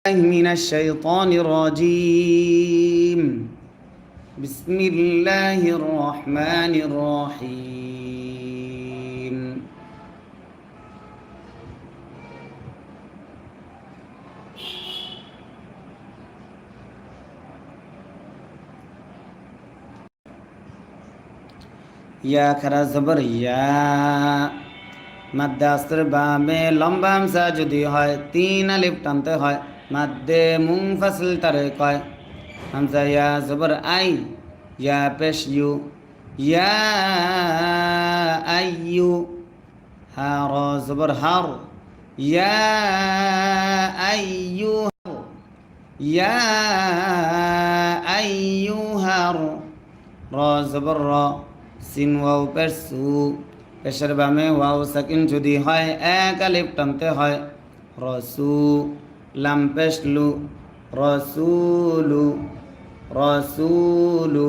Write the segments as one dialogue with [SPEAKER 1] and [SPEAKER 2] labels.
[SPEAKER 1] من الشيطان الرجيم بسم الله الرحمن الرحيم ইয়া খারা জবর ইয়া মাদ্দে আসর বামে লম্বা হামজা যদি হয় তিন আলিফ টানতে হয় মাদ্দে মুনফাসিল তারে কয় হামজা ইয়া জবর আই ইয়া পেশ ইউ ইয়া আইয়ু হা র জবর হার ইয়া আইয়ু ইয়া আইয়ুহার র জবর র সিন ওয়াও পেশ সু পেশের বামে ওয়াও সাকিন যদি হয় এক আলিফ টানতে হয় রসু লাম পেশ লু রসুলু রসুলু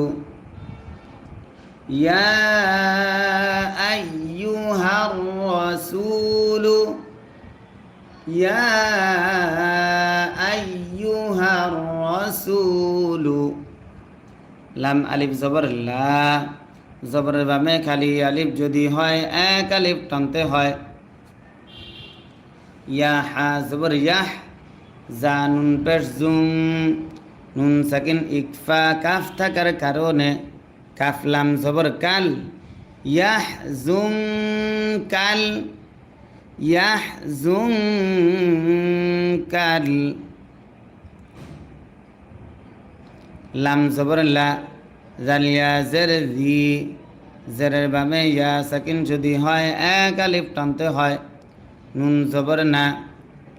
[SPEAKER 1] ইয়া আইয়ুহার রসুলু ইয়া আইয়ুহার রসুলু লাম আলিফ জবর লা জবরের বামে খালি আলিফ যদি হয় এক আলিফ টানতে হয় ইয়া হা জবর ইয়াহ জা নুন পেশ জুম নুন সাকিন ইকফা কাফ থাকার কারণে কাফ লাম জবর কাল ইয়াহ জুম কাল ইয়াহ জুম কাল লাম জবর লা জালিয়া জের জি জেরের বামে ইয়া সাকিন যদি হয় এক আলিফ টানতে হয় নুন জবর না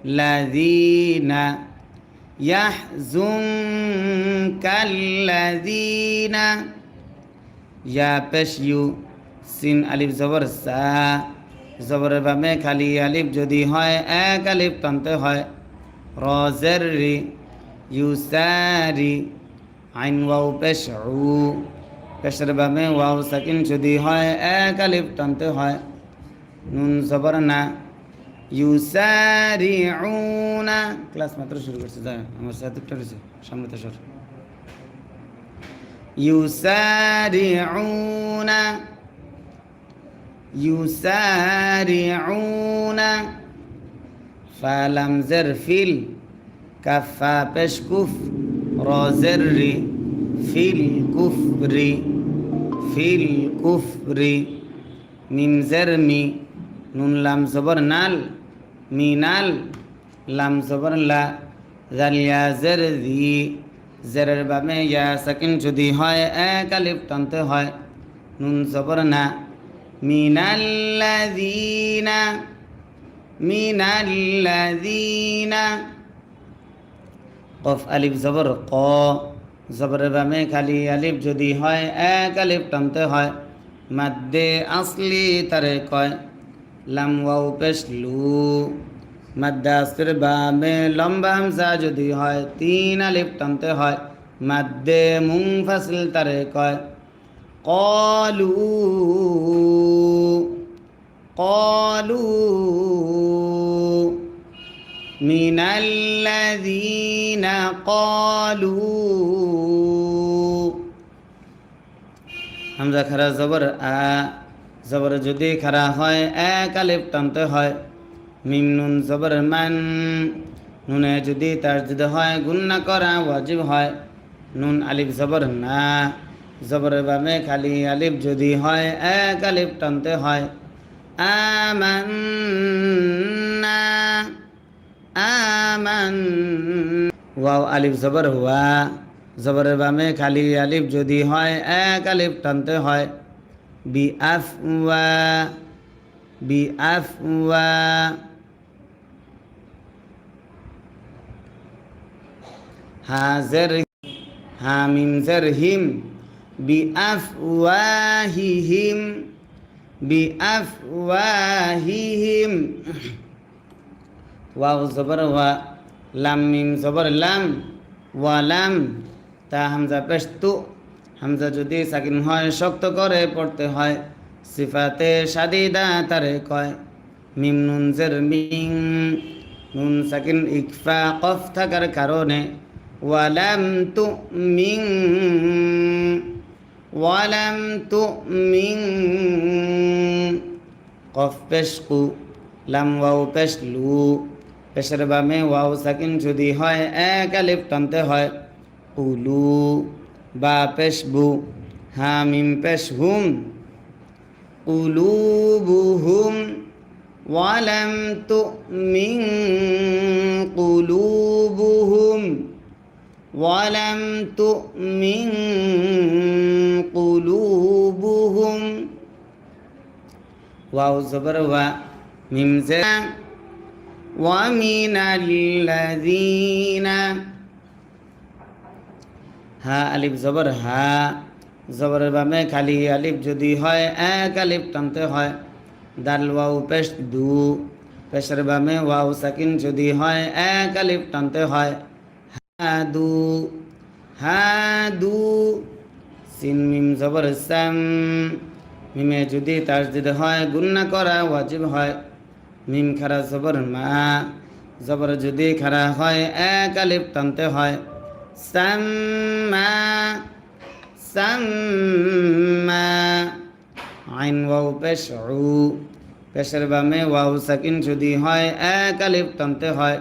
[SPEAKER 1] লাযিনা ইয়াহজুনকাল্লাযিনা ইয়া পেশ ইউ সিন আলিফ জবর সা জবরের বামে খালি আলিফ যদি হয় এক আলিফ টানতে হয় র জের রি ইউসারি আইন ওয়াও পেশ উ পেশের বামে ওয়াও সাকিন যদি হয় এক আলিফ টানতে হয় নুন জবর না ইউসারিউনা ক্লাস মাত্র শুরু করছে যা আমার সাথে রয়েছে সামনে তো সর ইউসারিউনা ইউসারিউনা ফালাম জের ফিল কাফা পেশ কুফ রজের রি ফিল কুফরি ফিল কুফরি মিম জের মি নুন লাম জবর নাল মিনাল লাম জবর লা জালিয়া জের জি জেরের বামে ইয়া সাকিন যদি হয় এক আলিফ টানতে হয় নুন জবর না মিনাল্লাযিনা মিনাল্লাযিনা কফ আলিফ জবর ক জবরের বামে খালি আলিফ যদি হয় এক আলিফ টানতে হয় মাদ্দে আসলি তারে কয় লাম ওয়াও পেশ লু মাদ্দে আসর বামে লম্বা হামজা যদি হয় তিন আলিফ টানতে হয় মাদ্দে মুনফাসিল তারে কয় ক্বালু ক্বালু মিনাল্লাযীনা ক্বালু হামজা খারা জবর আ জবর যদি খারা হয় এক আলিফ টানতে হয় মিম নুন জবর মান নুনে যদি তাসদীদ হয় গুন্না করা ওয়াজিব হয় নুন আলিফ জবর না জবরের বামে খালি আলিফ যদি হয় এক আলিফ টানতে হয় আমান্না আমান ওয়াও আলিফ জবর হুয়া জবরের বামে খালি আলিফ যদি হয় এক আলিফ টানতে হয় বিআফওয়া বিআফওয়া হাজের হামিম জের হিম বিআফওয়াহিহিম বিআফওয়াহিহিম ওয়াও জবর ওয়া লাম মিম জবর লাম ওয়ালাম তা হামজা পেশ তু হামজা যদি সাকিন হয় শক্ত করে পড়তে হয় সিফাতে শাদিদা তারে কয় মিম নুন জের মিং নুন সাকিন ইকফা কফ থাকার কারণে ওয়ালাম তুমিন ওয়ালাম তুমিন কফ পেশ কু লাম ওয়াও পেশ লু পেশের বামে ওয়াও সাকিন যদি হয় এক আলিফ টানতে হয় উলু বা পেশ বু হা মিম পেশ হুম قلوبهم ولم تؤمن قلوبهم ولم تؤمن قلوبهم واو زبر و ميم زر ومن الذين হা আলিফ জবর হা জবরের বামে খালি আলিফ যদি হয় এক আলিফ টানতে হয় দাল ওয়াও পেশ দু পেশের বামে ওয়াও সাকিন যদি হয় এক আলিফ টানতে হয় হাদু হাদু সিন মিম জবর সাম মিমে যদি তাসদিদ হয় গুন্না করা ওয়াজিব হয় মিম খারা জবর মা জবর যদি খারা হয় এক আলিফ টানতে হয় সাম্মা সাম্মা আইন ওয়াও পেশ উ পেশের বামে ওয়াও সাকিন যদি হয় এক আলিফ টানতে হয়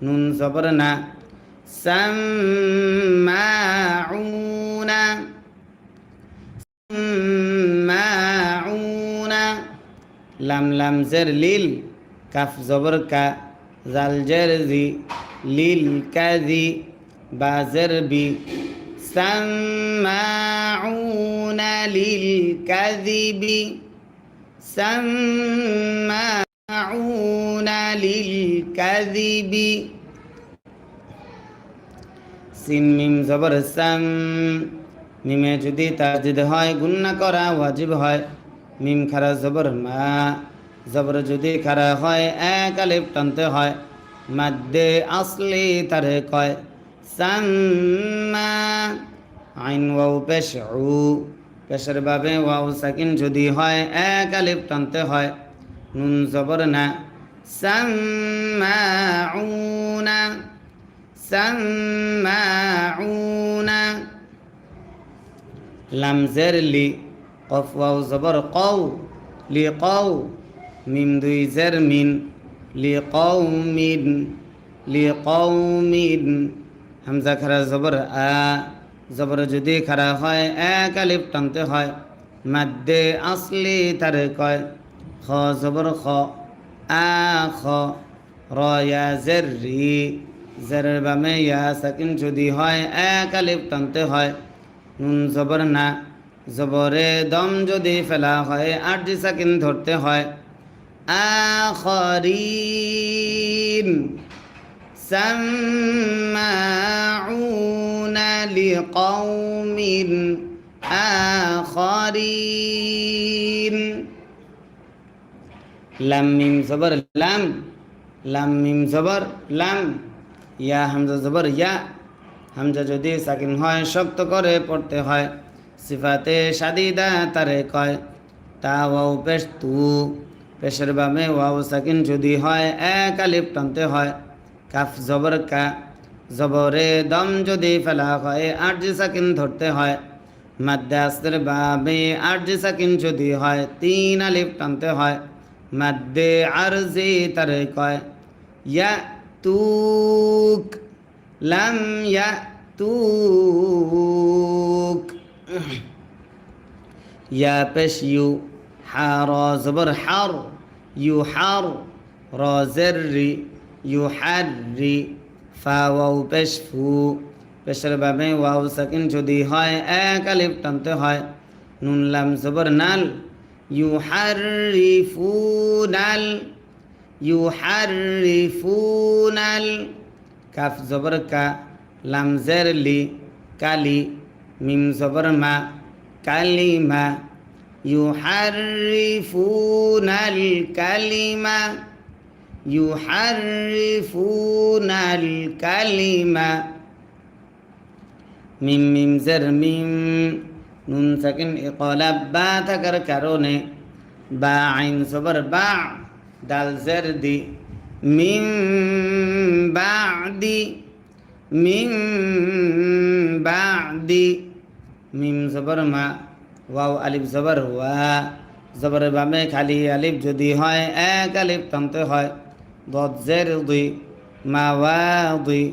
[SPEAKER 1] নুন জবর না সাম্মাউনা সাম্মাউনা লাম লাম জের লিল কাফ জবর কা জাল জের জি লিল কাজি বা জের বি سماعون للكذب سماعون للكذب সিন মিম জবর সাম মিমে যদি তাসদিদ হয় গুন্না করা ওয়াজিব হয় মিম খারা জবর মা জবর যদি খারা হয় এক আলিফ টানতে হয় মাদ্দে আসলি তারে কয় সাম্মা আইন ওয়াও পেশ উ পেশের বাবে ওয়াও সাকিন যদি হয় এক আলিফ টানতে হয় নুন জবর না সাম্মাউনা সাম্মাউনা লাম জের লি কফ ওয়াও জবর কও লি কও মিম দুই জের মিন লি কওমিন লি কওমিন হামজা খারা জবর আ জবর যদি খারা হয় এক আলিফ টানতে হয় মাদ্দে আসলি তারে কয় খ জবর খ আ খ র ইয়া জের রি জেরের বামে ইয়া সাকিন যদি হয় এক আলিফ টানতে হয় নুন জবর না জবরে দম যদি ফেলা হয় আরজি সাকিন ধরতে হয় আখরিন سماعون لقوم آخرين لم ميم زبر لم لم ميم زبر لم ইয়া হামজা জবর ইয়া হামজা যদি সাকিন হয় শক্ত করে পড়তে হয় সিফাতে শাদিদা তারে কয় তা ওয়াও পেশ তু পেশের বামে ওয়াও সাকিন যদি হয় এক আলিফ টানতে হয় কাফ জবর কা জবরে দম যদি ফেলা হয় আরজি সাকিন ধরতে হয় মাদ্দে আসরের বামে আরজি সাকিন যদি হয় তিন আলিফ টানতে হয় মাদ্দে আরজি তারে কয় ইয়া তুক লাম ইয়া তুক ইয়া পেশ ইউ হার জবর হার ইউ হার র জের রি ইউহারি ফা ওয়াও পেশ ফু পেশের বামে ওয়াও সাকিন যদি হয় এক আলিফ টানতে হয় নুন লাম জবর নাল ইউহারিফুনাল ইউহারিফুনাল কাফ জবর কা লাম জের লি কালি মিম জবর মা কালিমা ইউহারিফুনাল কালিমা ইউহারিফুনাল কালিমা মিম মিম জের মিম নুন সাকিন ইকলাব বা থাকার কারণে বা আইন জবর বা দাল জের দি মিন বাদি মিন বাদি মিম জবর মা ওয়াও আলিফ জবর ওয়া জবরের বামে খালি আলিফ যদি হয় এক আলিফ টানতে হয় দদ জের দুই মা ওয়া দুই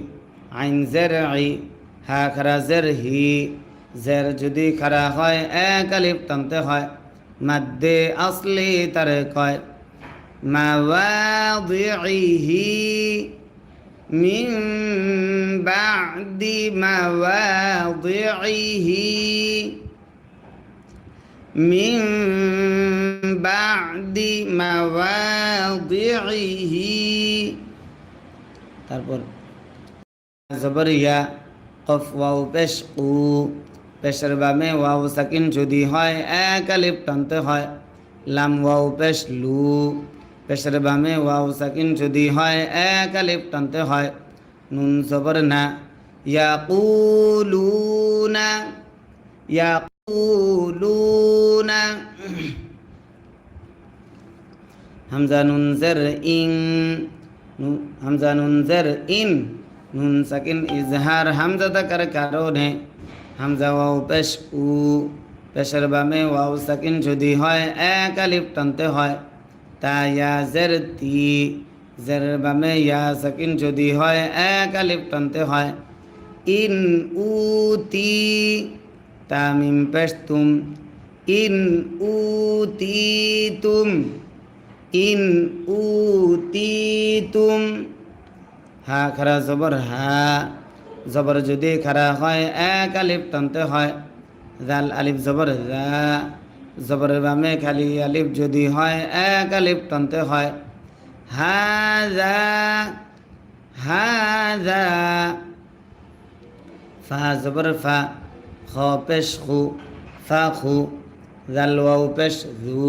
[SPEAKER 1] আইন জের আই হা খারা জের হি জের যদি খারা হয় এক আলিফ টানতে হয় মাদ্দে আসলি তারে কয় মাওয়াদিহি মিন বাদি মাওয়াদিহি মিন বাদি মাওয়াদিহি তারপর জবর ইয়া কফ ওয়াও পেশ উ পেশের বামে ওয়াও সাকিন যদি হয় এক আলিফ টানতে হয় লাম ওয়াও পেশ লু পেশের বামে ওয়াও সাকিন যদি হয় এক আলিফ টানতে হয় নুন জবর না ইয়াকুলুনা ইয়াকুলুনা হামজা নুন জের ইন হামজা নুন জের ইন নুন সাকিন ইজহার হামজা থাকার কারণে হামজা ওয়াও পেশ উ পেশের বামে ওয়াও সাকিন যদি হয় এক আলিফ টানতে হয় তা ইয়া জের তি জের বামে ইয়া সাকিন যদি হয় এক আলিফ টানতে হয় ইন উতি তা মিম পেশ তুম ইন উতিতুম ইন উতিতুম হা খারা জবর হা জবর যদি খারা হয় এক আলিফ টানতে হয় জাল আলিফ জবর জা জবরের বামে খালি আলিফ যদি হয় এক আলিফ টানতে হয় হাযা হাযা ফা জবর ফা খ পেশ খু ফা খু জাল ওয়াও পেশ জু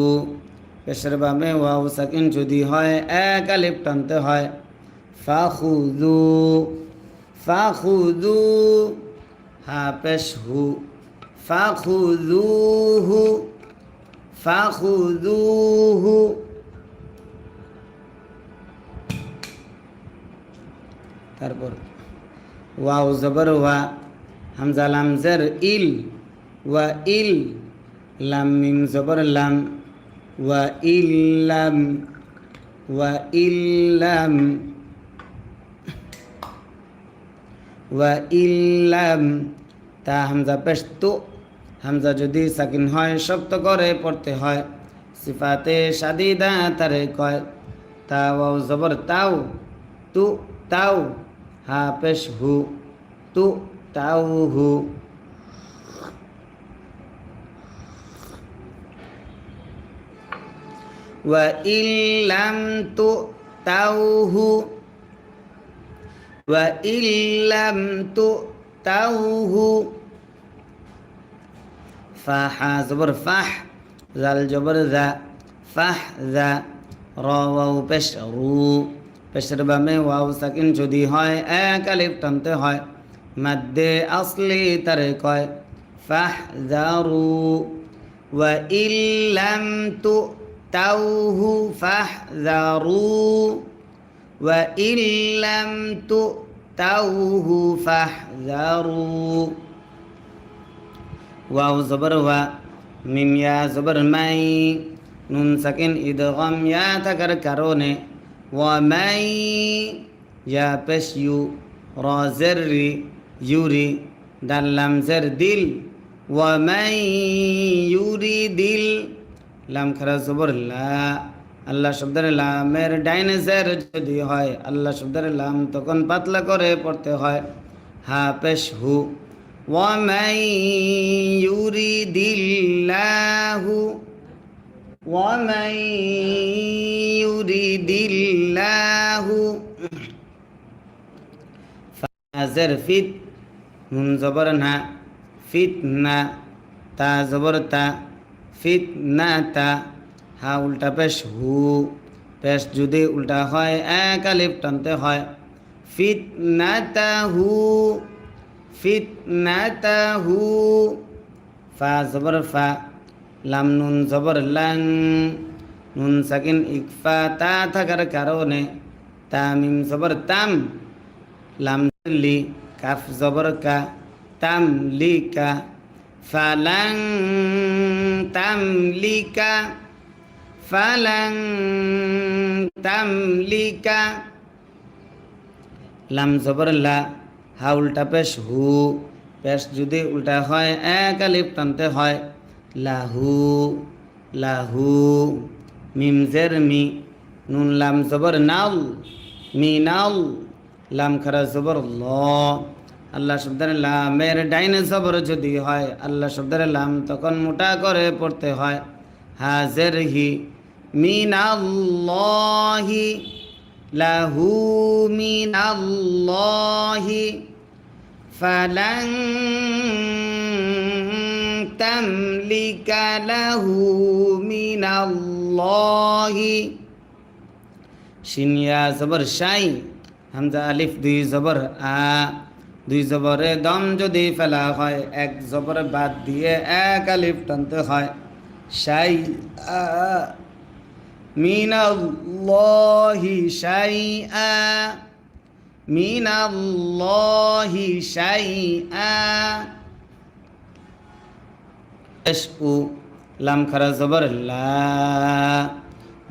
[SPEAKER 1] পেশের বামে ওয়াও সাকিন যদি হয় এক আলিফ টানতে হয় ফাখুযু ফাখুযু হা পেশ হু ফাখুযুহু ফাখুযুহু তারপর ওয়াও জবর ওয়া হামজা লাম জের ইল ওয়া ইল লাম মিম জবর লাম ওয়া ইল্লাম ওয়া ইল্লাম ওয়া ইল্লাম তা হামজা পেশ তু হামজা যদি সাকিন হয় শক্ত করে পড়তে হয় সিফাতে শাদিদা তারে কয় তা ওয়াও জবর তাও তু তাও হা পেশ হু তু তাও হু ওয়া ইল্লাম তু তাও হু ওয়া ইল্লাম তু তাও হু ফা হা জবর ফাহ জাল জবর জা ফাহ জা র ওয়াও পেশ রু পেশের বামে ওয়াও সাকিন যদি হয় এক আলিফ টানতে হয় মাদ্দে আসলি তারে কয় ফাহ জারু ওয়া ইল্লাম তু তাওহু ফাহ জারু ওয়া ইল্লাম তু তাওহু ফাহ জারু ওয়াও জবর ওয়া মিম ইয়া জবর মাই নুন সাকিন ইদগাম ইয়া থাকার কারণে ওয়া মাই ইয়া পেশ ইউ র জের রি ইউরি দাল লাম জের দিল ওয়া মাই ইউরি দিল লাম খারা জবর লা আল্লাহ শব্দের লামের ডাইনে জের যদি হয় আল্লাহ শব্দের লাম তখন পাতলা করে পড়তে হয় হা পেশ হু ওয়া মাই ইউরিদিল্লাহু ওয়া মাই ইউরিদিল্লাহু ফাজের ফিত নুন জবর না ফিতনা তা জবর তা ফিতনাতা হা উল্টা পেশ হু পেশ যদি উল্টা হয় এক আলিফ টানতে হয় ফিতনাতাহু ফিতনাতাহু ফা জবর ফা লাম নুন জবর লাং নুন সাকিন ইকফা তা থাকার কারণে তামিম জবর তাম, লাম লি, কাফ জবর কা, তাম লিকা, ফালাং তামলিকা, ফালাং তামলিকা, লাম জবর লা, হা উল্টা পেশ হু, পেশ যদি উল্টা হয় এক আলিফ টানতে হয়, লাহু লাহু, মিম জের মি, নুন লাম জবর নাল, মি নাল, লাম খারা জবর ল, আল্লাহ শব্দের লামের ডাইনে জবর যদি হয় আল্লাহ শব্দের লাম তখন মোটা করে পড়তে হয়, হাজের হি, মিনাল্লাহি, লাহু মিনাল্লাহি, ফালাং তামলিকা লাহু মিনাল্লাহি, শিন ইয়া জবর শাই, হামজা আলিফ দুই জবর আ, দুই জবরে দম যদি ফেলা হয় এক জবর বাদ দিয়ে এক আলিফ টানতে হয়, শাই আ, মিনাল্লাহি শাইআ, মিনাল্লাহি শাইআ, উ, লাম খারা জবর লা,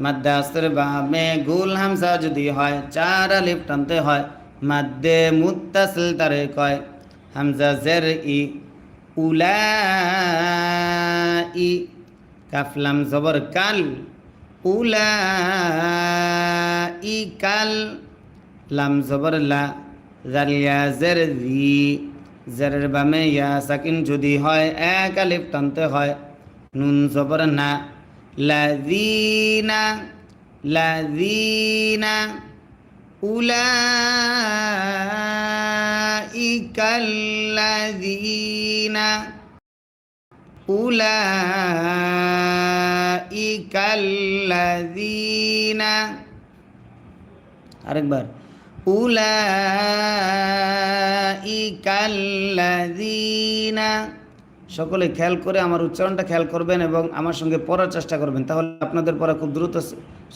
[SPEAKER 1] মাদ্দে আসর বামে গুল হামজা যদি হয় চার আলিফ টানতে হয়, মাদ্দে মুত্তাসিল তারে কয়, হামজা জের ই, উলাই, কাফ লাম জবর কাল, উলাই কাল, লাম জবর লা, জাল ইয়া জের জি, জেরের বামে ইয়া সাকিন যদি হয় এক আলিফ টানতে হয়, নুন জবর না, লাযীনা লাযীনা, উলাইকাল লাযীনা, উলাইকাল লাযীনা, আরেকবার, উলাইকাল লাযীনা। সকলে খেয়াল করে আমার উচ্চারণটা খেয়াল করবেন এবং আমার সঙ্গে পড়ার চেষ্টা করবেন, তাহলে আপনাদের পড়া খুব দ্রুত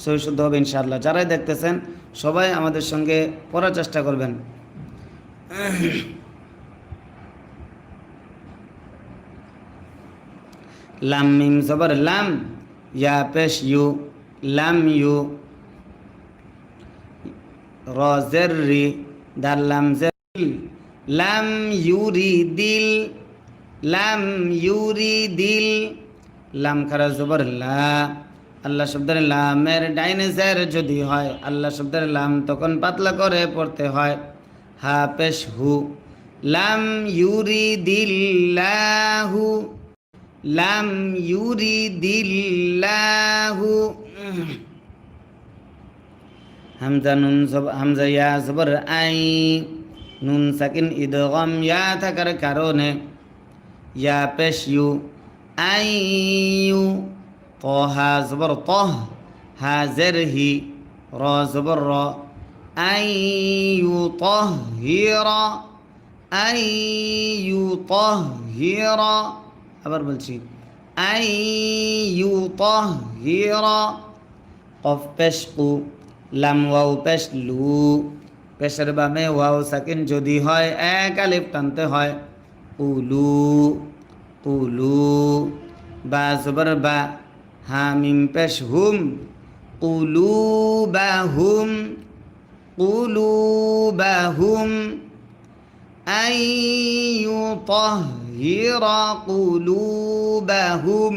[SPEAKER 1] সহিশুদ্ধ হবে ইনশাআল্লাহ। যারাই দেখতেছেন সবাই আমাদের সঙ্গে পড়ার চেষ্টা করবেন। লাম মিম জবর লাম, ইয়া পেশ ইউ, লাম ইউ, র জের রি, দাল লাম জের, লাম ইউরি দিল, লাম ইউরি দিল, লাম খারা জবর লা, আল্লাহ শব্দের লামের ডাইনে জের যদি হয় আল্লাহ শব্দের লাম তখন পাতলা করে পড়তে হয়, হা পেশ হু, লাম ইউরি দিল্লাহু, লাম ইউরি দিল্লাহু, হামজা নুন হামজা ইয়া জবর আই, নুন সাকিন ইদগাম ইয়া থাকার কারণে ইয়া পেশ ইউ, আই ইউ, তহা জবর তহ, হা জের হি, র জবর র, আই ইউ তহিরা, আই ইউ তহিরা, আবার বলছি, আই ইউ তহিরা, কফ পেশ কু, লাম ওয়াও পেশ লু, পেশের বামে ওয়াও সাকিন যদি হয় এক আলিফ টানতে হয়, উলু উলু, বা জবর বা, হা মিম পেশ হুম, কুলুবাহুম কুলুবাহুম, আইয়ুতাহহিরা কুলুবাহুম,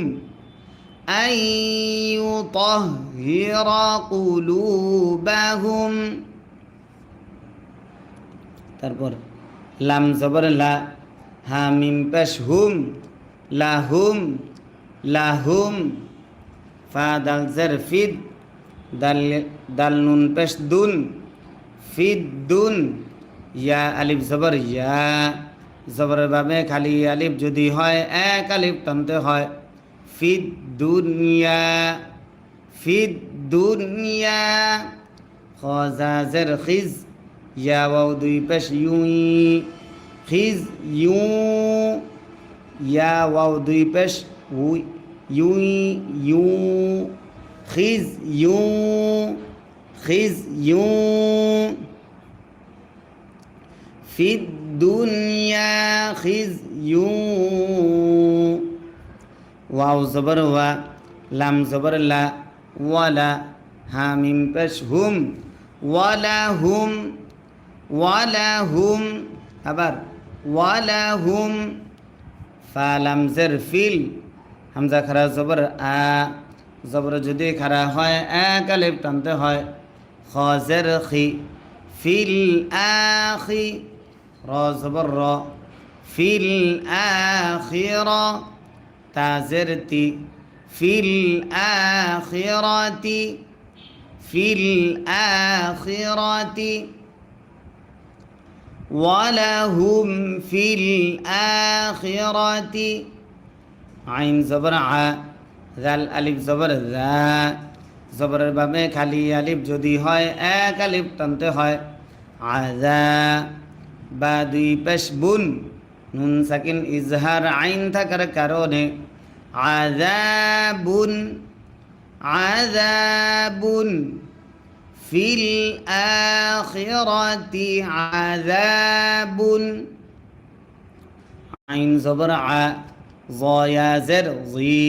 [SPEAKER 1] আইয়ুতাহহিরা কুলুবাহুম। তারপর লাম জবর লা, হা মিম পেশ হুম, লাহুম লাহুম, ফা দাল জের ফিদ, দাল নুন পেশ দুন, ফিদ্দুন, ইয়া আলিফ জবর ইয়া, জবরের ভাবে খালি আলিফ যদি হয় এক আলিফ টানতে হয়, ফিদ্দুনিয়া ফিদ্দুনিয়া, খজা জের খিজ, ইয়া ওয়াও দুই পেশ ইউই, খিজ ইউ, ইয়া ওয়াও দুই পেশ উই, ইউই ইউ, খিজ ইউ খিজয়ু ফিদ দুনিয়া খিজয়ু ওয়াও জবর ওয়া লাম জবর লা ওয়ালা হা মিম পেশ হুম ওয়ালা হুম ওয়ালা হুম আবার ওয়ালা হুম ফা লাম জের ফিল হামজা খারা জবর আ জবর যদি খারা হয় এক আলিফ টানতে হয় খ জের খি ফিল আখি র জবর র ফিল আখিরা তা জের তি ফিল আখিরাতি ফিল আখিরাতি ওয়ালাহুম ফিল আখিরাতি আইন জবর আ জাল আলিফ জবর জা জবরের বামে খালি আলিফ যদি হয় এক আলিফ টানতে হয় আজা বা দুই পেশ বুন নুন সাকিন ইজহার আইন থাকার কারণে আযাবুন আযাবুন ফিল আখিরাতি আযাবুন আইন জবর আ জয়া জের জি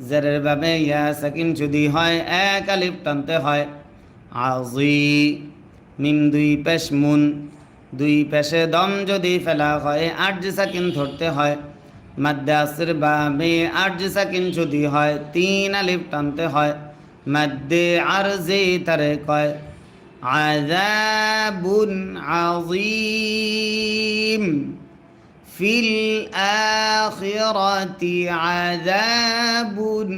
[SPEAKER 1] জেরের বামে ইয়া সাকিন যদি হয় এক আলিফ টানতে হয় আজি মিম দুই পেশ মুন দুই পেশে দম যদি ফেলা হয় আট সাকিন ধরতে হয় মাদ্দে আসর বামে আট সাকিন যদি হয় তিন আলিফ টানতে হয় মাদ্দে আরজি তারে কয় আযাবুন আযীম ফিল আখিরাতি আযাবুন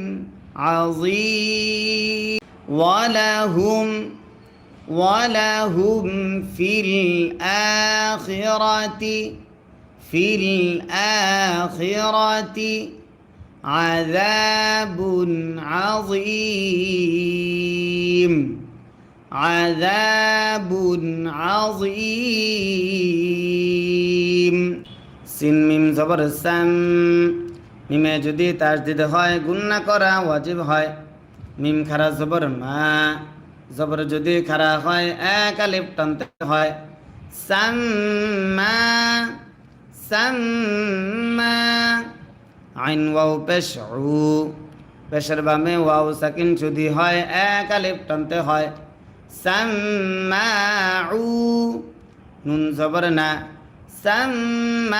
[SPEAKER 1] আযীম ওয়ালাহুম ফিল আখিরাতি আযাবুন আযীম আযাবুন আযীম সিন মিম জবর সাম মিমে যদি তাসদিদ হয় গুন্না করা ওয়াজিব হয় মিম খারা জবর মা জবর যদি খারা হয় এক আলিফ টানতে হয় সাম্মা সাম্মা আইন ওয়াও পেশ উ পেশের বামে ওয়াও সাকিন যদি হয় এক আলিফ টানতে হয় সাম্মাউ নুন জবর না সাম্মাউনা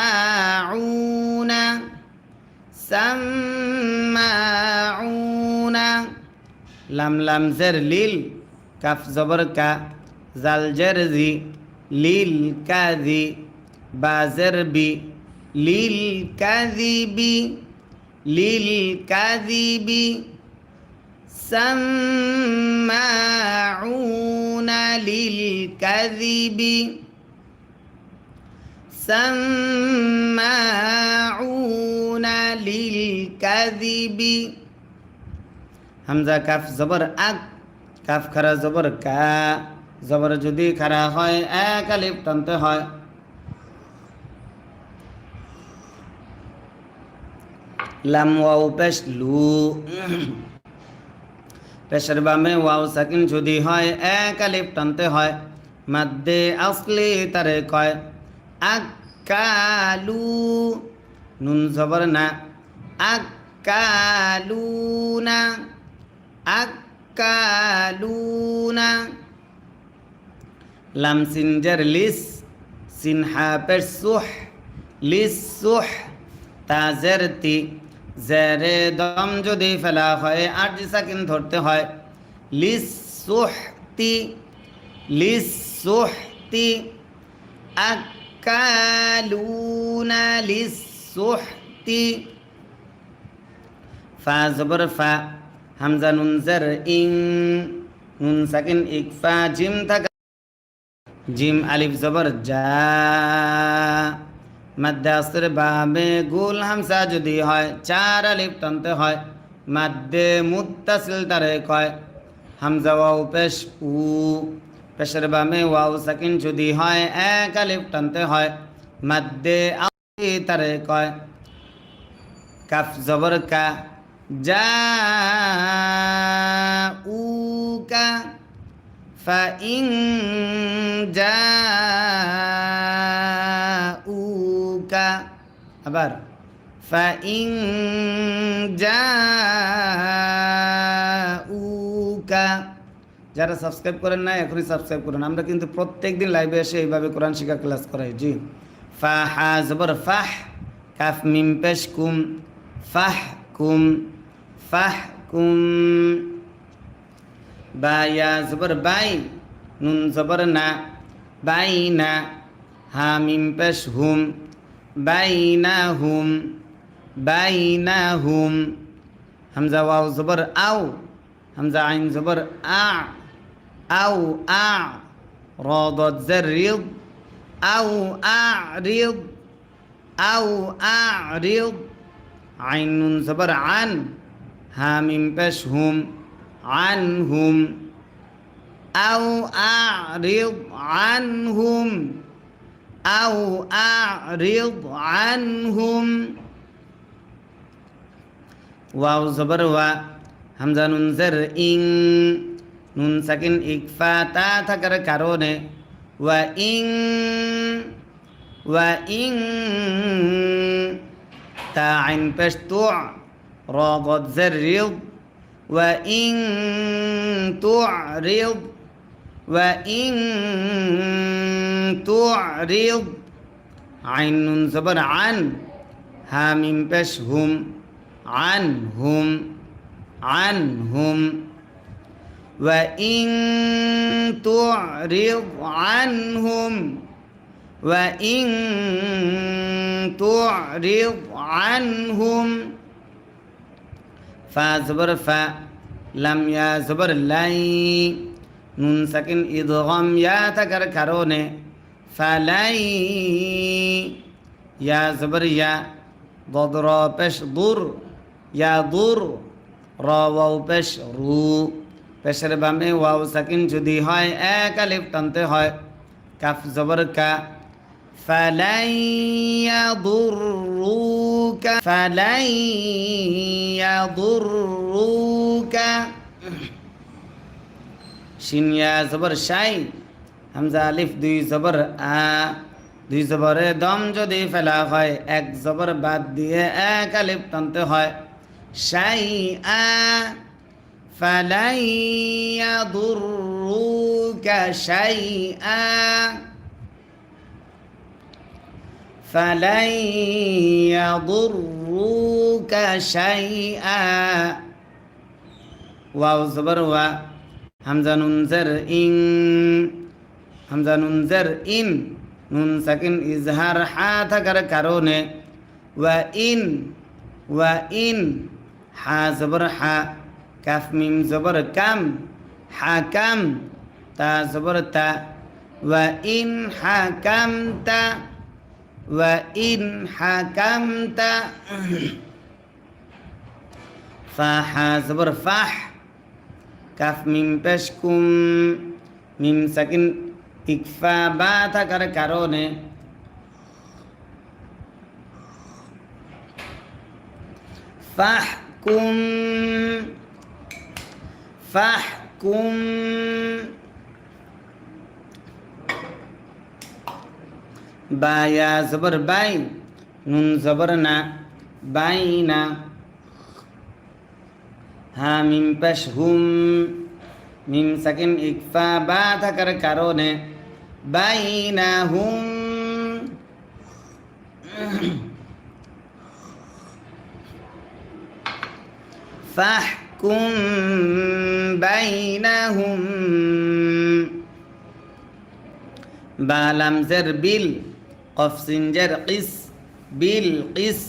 [SPEAKER 1] সাম্মাউনা লাম লাম জের লিল কাফ জবর কা জাল জের জি লিল কাজি বা জের বি লিল কাজিবি লিল কাজিবি সাম্মাউনা লিল কাজিবি সাম্মাউনা লিল কাজিবি হামজা কাফ জবর আক কাফ খারা জবর কা জবর যদি খারা হয় এক আলিফ টানতে হয় লাম ওয়াও পেশ লু পেশের বামে ওয়াও সাকিন যদি হয় এক আলিফ টানতে হয় মাদ্দে আসলি তারে কয় আকালু নুন জবর না আকালুনা আকালুনা লাম সিন জের লিস সিন হা পেশ সুহ লিস সুহ তা জের তি জেরে দম যদি ফেলা হয় আট সাকিন ধরতে হয় লিস সুহতি লিস সুহতি আকালুনা লিস সুহতি ফা জবর ফা হামজা নুন জের ইং নুন সাকিন ইকফা জিম থাকা জিম আলিফ জবর জা মাদ্দে আসর বামে গুল হামসা যদি হয় চার আলিফ টানতে হয় মাদ্দে মুত্তাসিল তারে কয় হামজা ওয়াও পেশ উ পেশের বামে ওয়াও সাকিন যদি হয় এক আলিফ টানতে হয় মাদ্দে আসলি তারে কয় কাফ জবর কা জা উকা فإن جاءوك আবার فإن جاءوك যারা সাবস্ক্রাইব করেন না এখনই সাবস্ক্রাইব করুন। আমরা কিন্তু প্রত্যেকদিন লাইভে এসে এইভাবে কোরআন শিক্ষা ক্লাস করাই। জি ফা হা জবর ফাহ কাফ মিম পেশ কুম ফাহকুম ফাহকুম বা ইয়া জবর বাই নুন জবর না বাইনা হা মিম পেশ হুম বাইনাহুম বাইনাহুম হামজা ওয়াও জবর আও হামজা আইন জবর আ আও আ র দদ জের রিদ আও আ'রিদ আও আ'রিদ আইন নুন জবর আন হা মিম পেশ হুম আনহুম আও আ'রিদ আনহুম আও আ'রিদ আনহুম ওয়াও জবর ওয়া হামজা নুন জের ইং নুন সাকিন ইকফা তা থাকার কারণে ওয়া ইং তা আইন পেশ তু র গদ জের রিদ ওয়া ইং তু'রিদ ওয়া ইং তু'রিদ আইন নুন জবর আন হা মিম পেশ হুম আনহুম আনহুম وإن تعرض عنهم وإن تعرض عنهم فا زبر فا لم يا زبر লাই নুন সাকিন ইদগাম ইয়া থাকার কারণে ফালাই ইয়া জবর ইয়া ضد র পেশ দুর ইয়া দুর র ওয়াও পেশ রু পেশের বামে ওয়াও সাকিন যদি হয় এক আলিফ টানতে হয় কাফ জবর কা ফালাই ইয়াদুররুকা ফালাই ইয়াদুররুকা শিন ইয়া জবর শাই হামজা আলিফ দুই জবর আ দুই জবরে দম যদি ফেলা হয় এক জবর বাদ দিয়ে এক আলিফ টানতে হয় শাই আ فلن يضروك شيئا فلن يضروك شيئا واو زبر وا همزة نون زر إن همزة نون زر إن نون ساكن إظهار حا থাকার কারণে وإن حا زبر حا কাফ মিম জবর কাম হাকাম তা জবর তা ওয়া ইন হাকামতা ওয়া ইন হাকামতা ফা হা জবর ফাহ কাফ মিম পেশ কুম মিম সাকিন ইকফা বা থাকার কারণে ফাহকুম ফাহকুম বা ইয়া জবর বাই নুন জবর না বাইনা হা মিম পেশ হুম মিম সাকিন ইকফা বা থাকার কারণে বাইনাহুম ফাহকুম বাইনাহুম বা লাম জের বিল কফ সিন জের কিস বিল কিস